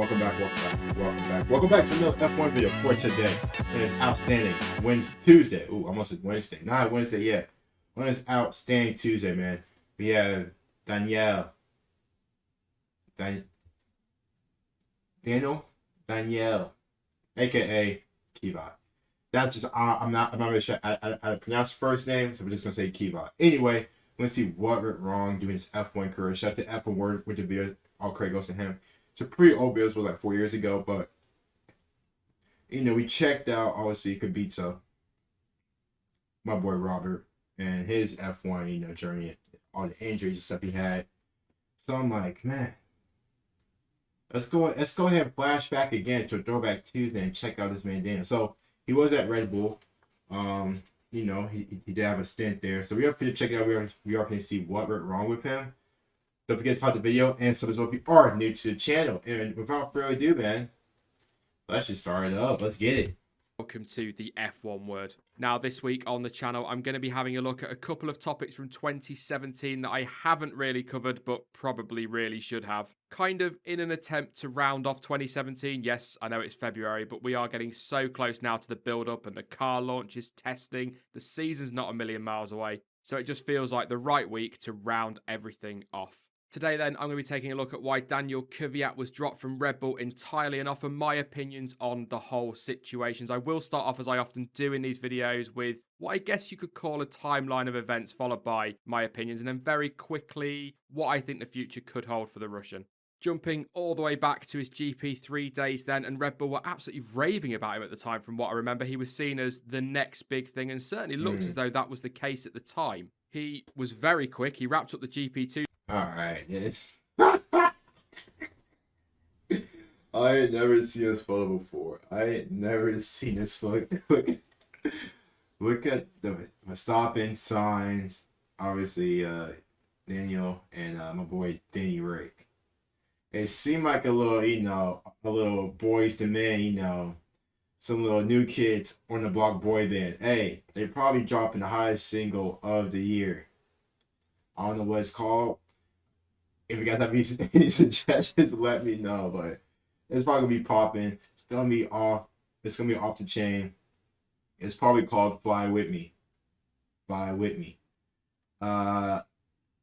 Welcome back to another F1 video for today. It is outstanding Tuesday. Ooh, almost said Wednesday. Not Wednesday yet. When it's outstanding Tuesday, man. We have Daniil aka Kvyat. That's just I'm not really sure I pronounce the first name, so we're just gonna say Kvyat. Anyway, let's see what went wrong doing his F1 career. Shout out to F1 Word with the video. All credit goes to him. It's a pretty old video. It was like 4 years ago, but we checked out obviously Kubica, my boy Robert, and his F1 journey, all the injuries and stuff he had. So I'm like, man, let's go ahead and flash back again to a Throwback Tuesday and check out this man Daniil. So he was at Red Bull. He did have a stint there. So we are going to check it out. We are going to see what went wrong with him. Don't forget to like the video and subscribe if you are new to the channel. And without further ado, man, let's just start it up. Let's get it. Welcome to the F1 Word. Now, this week on the channel, I'm going to be having a look at a couple of topics from 2017 that I haven't really covered, but probably really should have. Kind of in an attempt to round off 2017. Yes, I know it's February, but we are getting so close now to the build-up and the car launches, testing. The season's not a million miles away. So it just feels like the right week to round everything off. Today then, I'm going to be taking a look at why Daniil Kvyat was dropped from Red Bull entirely and offer my opinions on the whole situations. I will start off, as I often do in these videos, with what I guess you could call a timeline of events, followed by my opinions, and then very quickly, what I think the future could hold for the Russian. Jumping all the way back to his GP3 days then, and Red Bull were absolutely raving about him at the time. From what I remember, he was seen as the next big thing, and certainly looked as though that was the case at the time. He was very quick. He wrapped up the GP2. Alright, yes. I ain't never seen this photo before. I ain't never seen this photo. Look at the Verstappen signs. Obviously, Daniel and my boy Danny Rick. It seemed like a little boys to men, some little new kids on the block boy band. Hey, they're probably dropping the highest single of the year. I don't know what it's called. If you guys have any suggestions, let me know. But it's probably gonna be popping. It's gonna be off. It's gonna be off the chain. It's probably called "Fly With Me." Fly with me.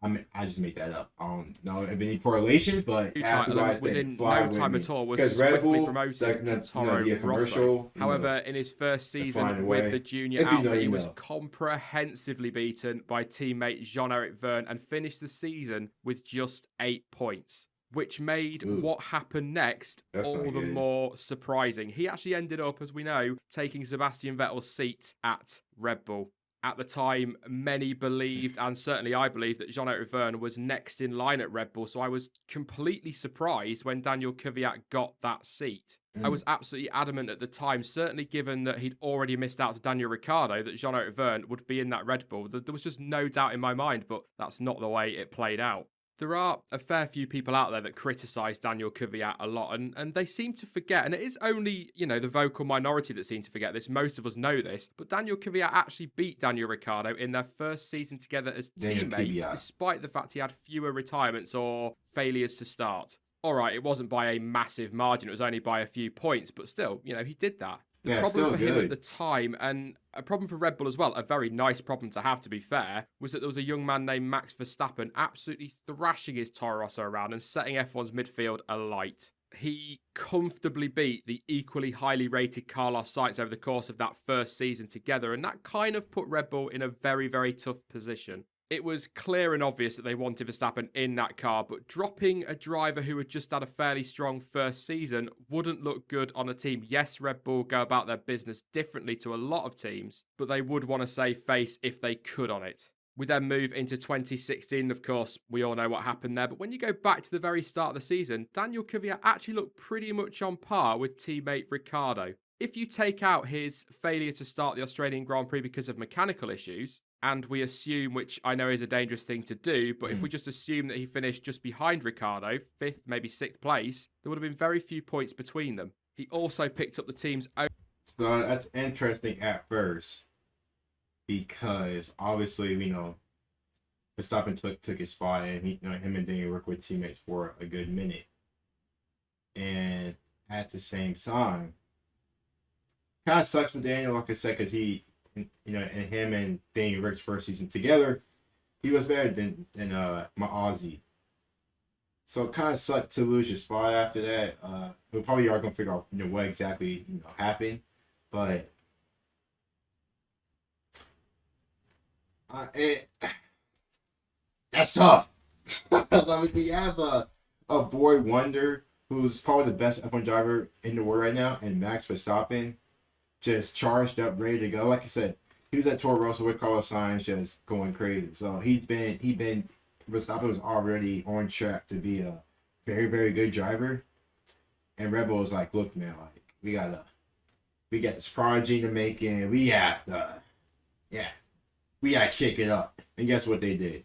I just made that up. I don't know if any correlation, but that's what I think. Within Fly no with time me. at all was Because Red swiftly Bull, promoted to Toro the Rosso. commercial. However, in his first season flying with away. the junior If you know, outfit, he you was know. comprehensively beaten by teammate Jean-Eric Vergne and finished the season with just 8 points, which made what happened next all the more surprising. He actually ended up, as we know, taking Sebastian Vettel's seat at Red Bull. At the time, many believed, and certainly I believed, that Jean-Eric Vergne was next in line at Red Bull, so I was completely surprised when Daniil Kvyat got that seat. I was absolutely adamant at the time, certainly given that he'd already missed out to Daniel Ricciardo, that Jean-Eric Vergne would be in that Red Bull. There was just no doubt in my mind, but that's not the way it played out. There are a fair few people out there that criticise Daniil Kvyat a lot, and they seem to forget, and it is only, the vocal minority that seem to forget this. Most of us know this, but Daniil Kvyat actually beat Daniel Ricciardo in their first season together as teammate, despite the fact he had fewer retirements or failures to start. All right, it wasn't by a massive margin, it was only by a few points, but still, he did that. The problem for him at the time, and a problem for Red Bull as well, a very nice problem to have, to be fair, was that there was a young man named Max Verstappen absolutely thrashing his Toro Rosso around and setting F1's midfield alight. He comfortably beat the equally highly rated Carlos Sainz over the course of that first season together, and that kind of put Red Bull in a very, very tough position. It was clear and obvious that they wanted Verstappen in that car, but dropping a driver who had just had a fairly strong first season wouldn't look good on a team. Yes, Red Bull go about their business differently to a lot of teams, but they would want to save face if they could on it. We then move into 2016, of course, we all know what happened there, but when you go back to the very start of the season, Daniil Kvyat actually looked pretty much on par with teammate Ricciardo. If you take out his failure to start the Australian Grand Prix because of mechanical issues, and we assume, which I know is a dangerous thing to do, but if we just assume that he finished just behind Ricciardo, 5th, maybe 6th place, there would have been very few points between them. He also picked up the team's own... So that's interesting at first, because obviously, Verstappen took his spot, and him and Daniel worked with teammates for a good minute. And at the same time, kind of sucks for Daniel, like I said, because and him and Daniel Rick's first season together, he was better than my Aussie. So it kind of sucked to lose your spot after that. We probably are gonna figure out what exactly happened, but it that's tough. Like we have a boy wonder who's probably the best F1 driver in the world right now, and Max Verstappen just charged up, ready to go. Like I said, he was at Toro Rosso with Carlos Sainz, just going crazy. So Verstappen was already on track to be a very, very good driver. And Red Bull was like, look, man, like we got this prodigy to make, and we have to, yeah, we gotta kick it up. And guess what they did?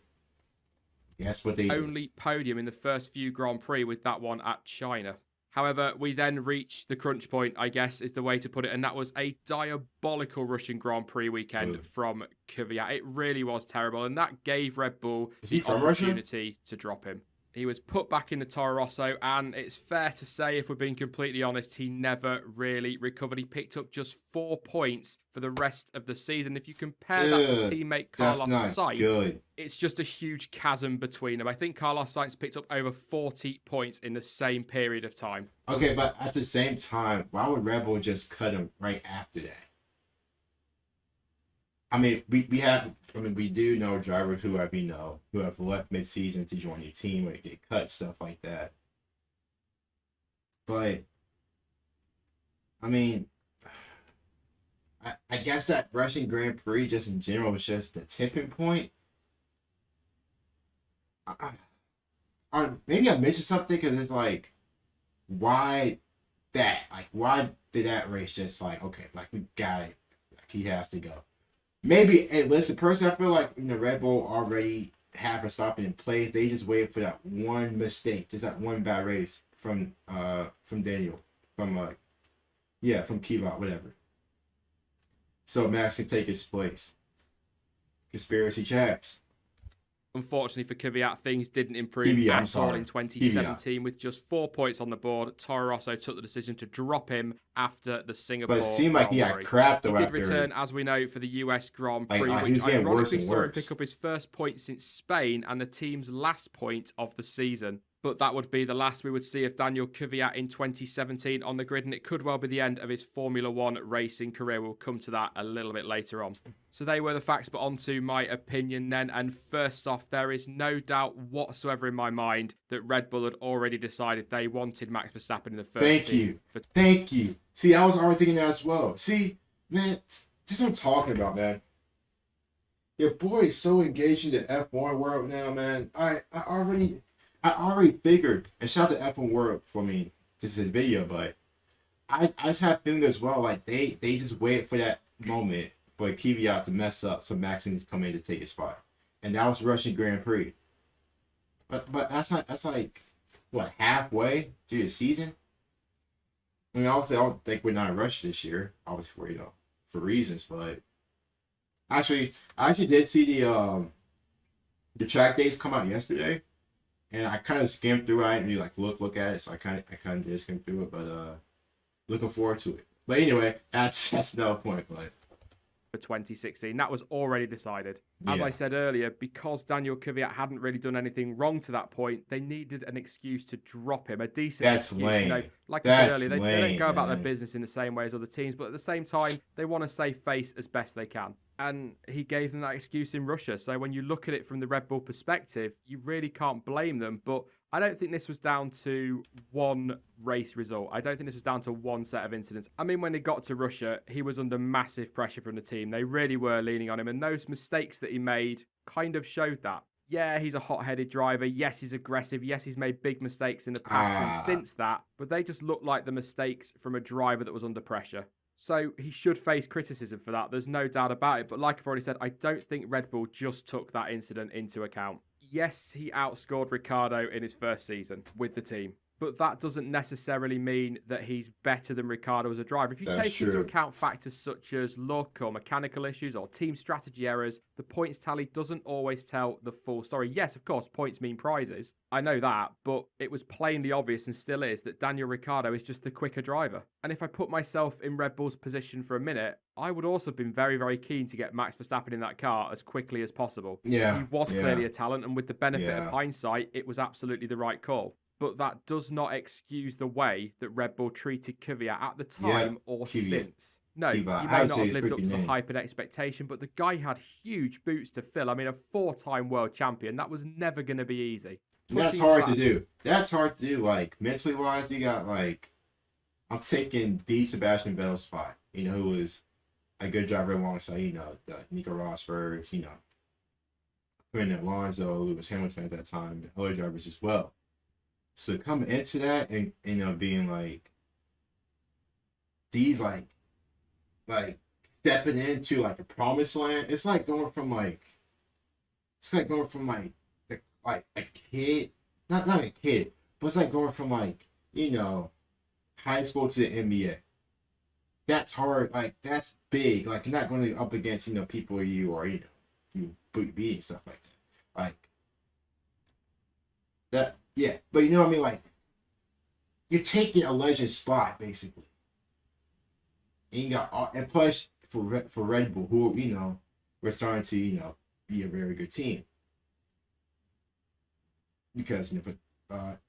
Guess what they did? Only podium in the first few Grand Prix with that one at China. However, we then reached the crunch point, I guess is the way to put it, and that was a diabolical Russian Grand Prix weekend from Kvyat. It really was terrible, and that gave Red Bull the opportunity to drop him. He was put back in the Toro Rosso, and it's fair to say, if we're being completely honest, he never really recovered. He picked up just 4 points for the rest of the season. If you compare that to teammate Carlos Sainz, it's just a huge chasm between them. I think Carlos Sainz picked up over 40 points in the same period of time. Okay, but at the same time, why would Red Bull just cut him right after that? I mean, we do know drivers who have left mid-season to join your team or get cut, stuff like that. But I mean, I guess that Russian Grand Prix just in general was just the tipping point. Maybe I'm missing something, because it's like, why that? Like, why did that race just like, okay, like we got it, like he has to go. Maybe, hey, listen, personally, I feel like Red Bull already have a stopping in place. They just waited for that one mistake, just that one bad race from Daniel, from Kvyat, whatever. So Max can take his place. Conspiracy checks. Unfortunately for Kvyat, things didn't improve at all in 2017. With just 4 points on the board, Toro Rosso took the decision to drop him after the Singapore But it seemed like he got crapped though. He did return, as we know, for the US Grand Prix, which ironically saw him pick up his first point since Spain and the team's last point of the season. But that would be the last we would see of Daniil Kvyat in 2017 on the grid, and it could well be the end of his Formula One racing career. We'll come to that a little bit later on. So they were the facts, but on to my opinion then. And first off, there is no doubt whatsoever in my mind that Red Bull had already decided they wanted Max Verstappen in the first team. Thank you. See, I was already thinking that as well. See, man, this is what I'm talking about, man. Your boy is so engaged in the F1 world now, man. I already figured, and shout out to F1 World for me. This is a video, but I just have a feeling as well, like they just waited for that moment for Kvyat to mess up so Max needs to come in to take his spot. And that was Russian Grand Prix. But that's like what, halfway through the season? I mean, obviously I don't think we're not rushing this year, obviously for reasons, but I actually did see the track days come out yesterday. And I kind of skimmed through it. I didn't really look at it, so I kind of did skim through it. But looking forward to it. But anyway, that's no point. But for 2016, that was already decided. As I said earlier, because Daniil Kvyat hadn't really done anything wrong to that point, they needed an excuse to drop him. A decent excuse. Lame. Like I said earlier, they don't go about their business in the same way as other teams, but at the same time, they want to save face as best they can. And he gave them that excuse in Russia. So when you look at it from the Red Bull perspective, you really can't blame them. But I don't think this was down to one race result. I don't think this was down to one set of incidents. I mean, when they got to Russia, he was under massive pressure from the team. They really were leaning on him. And those mistakes that he made kind of showed that. Yeah, he's a hot-headed driver. Yes, he's aggressive. Yes, he's made big mistakes in the past and since that. But they just look like the mistakes from a driver that was under pressure. So he should face criticism for that. There's no doubt about it. But like I've already said, I don't think Red Bull just took that incident into account. Yes, he outscored Ricciardo in his first season with the team. But that doesn't necessarily mean that he's better than Ricciardo as a driver. If you That's take into true. account factors such as luck or mechanical issues or team strategy errors, the points tally doesn't always tell the full story. Yes, of course, points mean prizes. I know that, but it was plainly obvious and still is that Daniil Ricciardo is just the quicker driver. And if I put myself in Red Bull's position for a minute, I would also have been very, very keen to get Max Verstappen in that car as quickly as possible. Yeah. He was clearly a talent, and with the benefit of Yeah. hindsight, it was absolutely the right call. But that does not excuse the way that Red Bull treated Kvyat at the time or Kvyat. since. No, Kvyat. he I may would not say have his lived up to freaking the name. hype and expectation, but the guy had huge boots to fill. I mean, a 4-time world champion, that was never going to be easy. That's hard to do. That's hard to do. Like, mentally wise, you got, like, I'm taking the Sebastian Vettel spot, you know, who was a good driver alongside, you know, Nico Rosberg, you know, Fernando Alonso, Lewis Hamilton at that time, and other drivers as well. So coming into that and, you know, being like, these, like stepping into, like, a promised land, it's like going from, like, like a kid, not a kid, but it's like going from, like, you know, high school to the NBA. That's hard. Like, that's big. Like, you're not going to be up against, you know, people you or, you know, you beating stuff like that. Like, that, yeah. But you know what I mean? Like, you're taking a legend spot, basically. And you got, and plus, for Red Bull, who, you know, we're starting to, you know, be a very good team. Because, you know,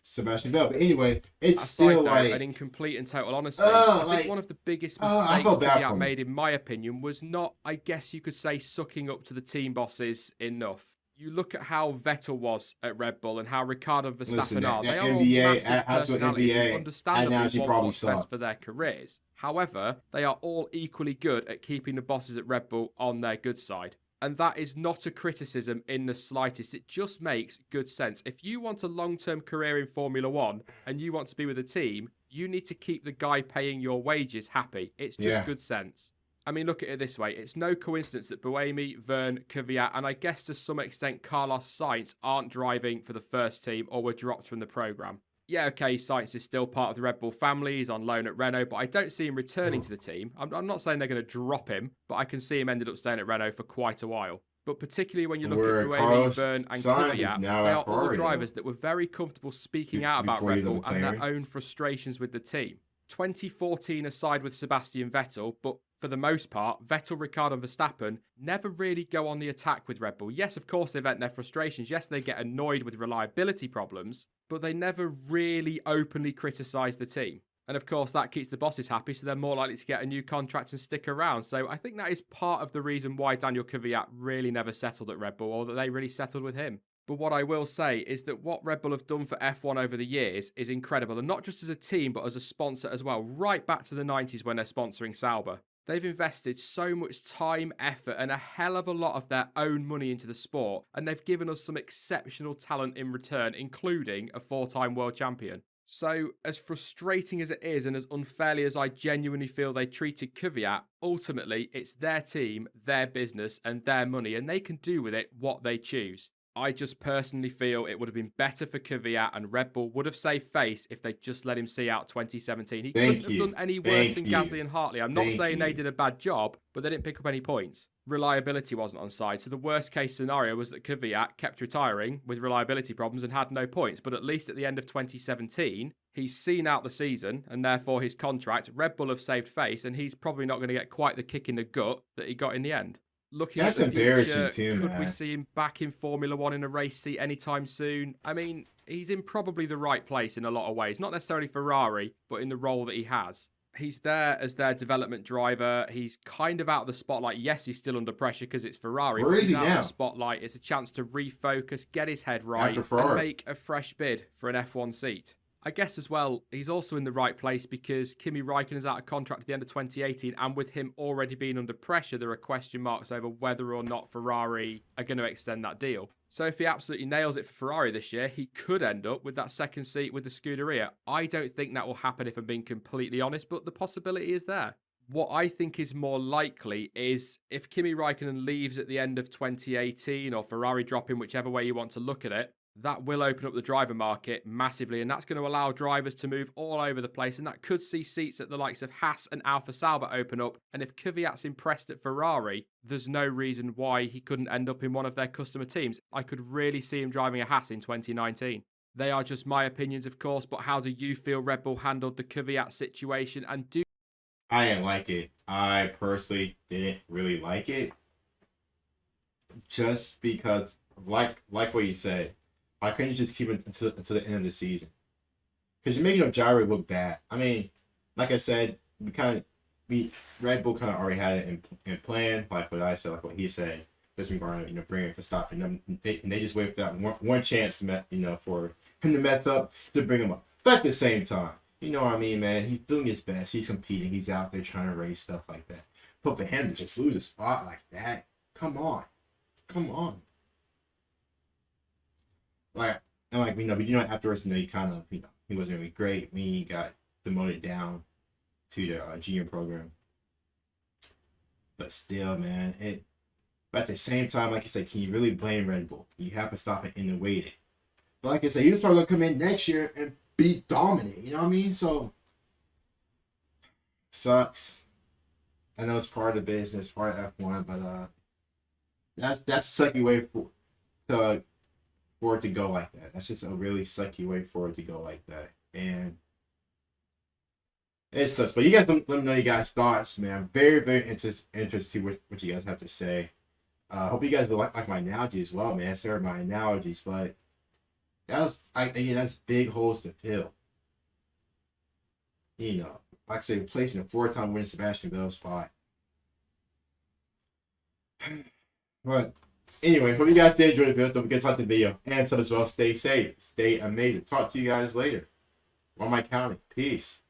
Sebastian Vettel. But anyway, it's still like, and in complete and total honesty, I think one of the biggest mistakes Kvyat made, in my opinion, was not, I guess you could say, sucking up to the team bosses enough. You look at how Vettel was at Red Bull and how Ricciardo and Verstappen are. They are all massive personalities who understandably want what's best for their careers. However, they are all equally good at keeping the bosses at Red Bull on their good side. And that is not a criticism in the slightest. It just makes good sense. If you want a long-term career in Formula One and you want to be with a team, you need to keep the guy paying your wages happy. It's just good sense. I mean, look at it this way. It's no coincidence that Buemi, Verne, Kvyat, and I guess to some extent Carlos Sainz aren't driving for the first team or were dropped from the programme. Yeah, okay, Sainz is still part of the Red Bull family. He's on loan at Renault, but I don't see him returning to the team. I'm not saying they're going to drop him, but I can see him ended up staying at Renault for quite a while. But particularly when you look at Buemi, Verne, and Kvyat, they are all drivers that were very comfortable speaking out about Red Bull and their own frustrations with the team. 2014 aside with Sebastian Vettel, but for the most part, Vettel, Ricciardo and Verstappen never really go on the attack with Red Bull. Yes, of course, they vent their frustrations. Yes, they get annoyed with reliability problems, but they never really openly criticise the team. And of course, that keeps the bosses happy, so they're more likely to get a new contract and stick around. So I think that is part of the reason why Daniil Kvyat really never settled at Red Bull, or that they really settled with him. But what I will say is that what Red Bull have done for F1 over the years is incredible. And not just as a team, but as a sponsor as well. Right back to the 90s when they're sponsoring Sauber. They've invested so much time, effort, and a hell of a lot of their own money into the sport. And they've given us some exceptional talent in return, including a 4-time world champion. So, as frustrating as it is, and as unfairly as I genuinely feel they treated Kvyat, ultimately, it's their team, their business, and their money, and they can do with it what they choose. I just personally feel it would have been better for Kvyat, and Red Bull would have saved face if they just let him see out 2017. He couldn't have done any worse than Gasly and Hartley. I'm not saying they did a bad job, but they didn't pick up any points. Reliability wasn't on side, so the worst case scenario was that Kvyat kept retiring with reliability problems and had no points, but at least at the end of 2017, he's seen out the season, and therefore his contract, Red Bull have saved face, and he's probably not going to get quite the kick in the gut that he got in the end. Looking at the future, could we see him back in Formula One in a race seat anytime soon? I mean, he's in probably the right place in a lot of ways. Not necessarily Ferrari, but in the role that he has. He's there as their development driver. He's kind of out of the spotlight. Yes, he's still under pressure because it's Ferrari. Where is he out now? Of the spotlight. It's a chance to refocus, get his head right, and make a fresh bid for an F1 seat. I guess as well, he's also in the right place because Kimi Raikkonen's out of contract at the end of 2018, and with him already being under pressure, there are question marks over whether or not Ferrari are going to extend that deal. So if he absolutely nails it for Ferrari this year, he could end up with that second seat with the Scuderia. I don't think that will happen if I'm being completely honest, but the possibility is there. What I think is more likely is if Kimi Raikkonen leaves at the end of 2018 or Ferrari drop him, whichever way you want to look at it, that will open up the driver market massively, and that's going to allow drivers to move all over the place, and that could see seats at the likes of Haas and Alfa Sauber open up. And if Kvyat's impressed at Ferrari, there's no reason why he couldn't end up in one of their customer teams. I could really see him driving a Haas in 2019. They are just my opinions, of course, but how do you feel Red Bull handled the Kvyat situation? And I didn't like it. I personally didn't really like it. Just because, like what you said, why couldn't you just keep it until the end of the season? Because you're making them gyro look bad. I mean, like I said, Red Bull kind of already had it in plan, like what I said, like what he said. Just regarding bringing Verstappen, and they just wait for that one chance for him to mess up to bring him up. But at the same time, you know what I mean, man, he's doing his best. He's competing. He's out there trying to race stuff like that. But for him to just lose a spot like that, come on. We know afterwards, he kind of, he wasn't really great. He got demoted down to the GM program. But still, man, But at the same time, like you said, can you really blame Red Bull? You have to stop it in the waiting. But like I said, he was probably gonna come in next year and be dominant. You know what I mean? So sucks. I know it's part of the business, part of F1, but that's a sucky way for it to go like that. That's just a really sucky way for it to go like that. And it sucks. But you guys let me know your guys' thoughts, man. Very, very interested to see what you guys have to say. Hope you guys like my analogy as well, man. Sorry my analogies, but that's big holes to fill. Like I say, replacing a 4-time winning Sebastian Vettel spot. But anyway, hope you guys did enjoy the video. Don't forget to like the video and sub as well. Stay safe, stay amazing. Talk to you guys later. On my counting. Peace.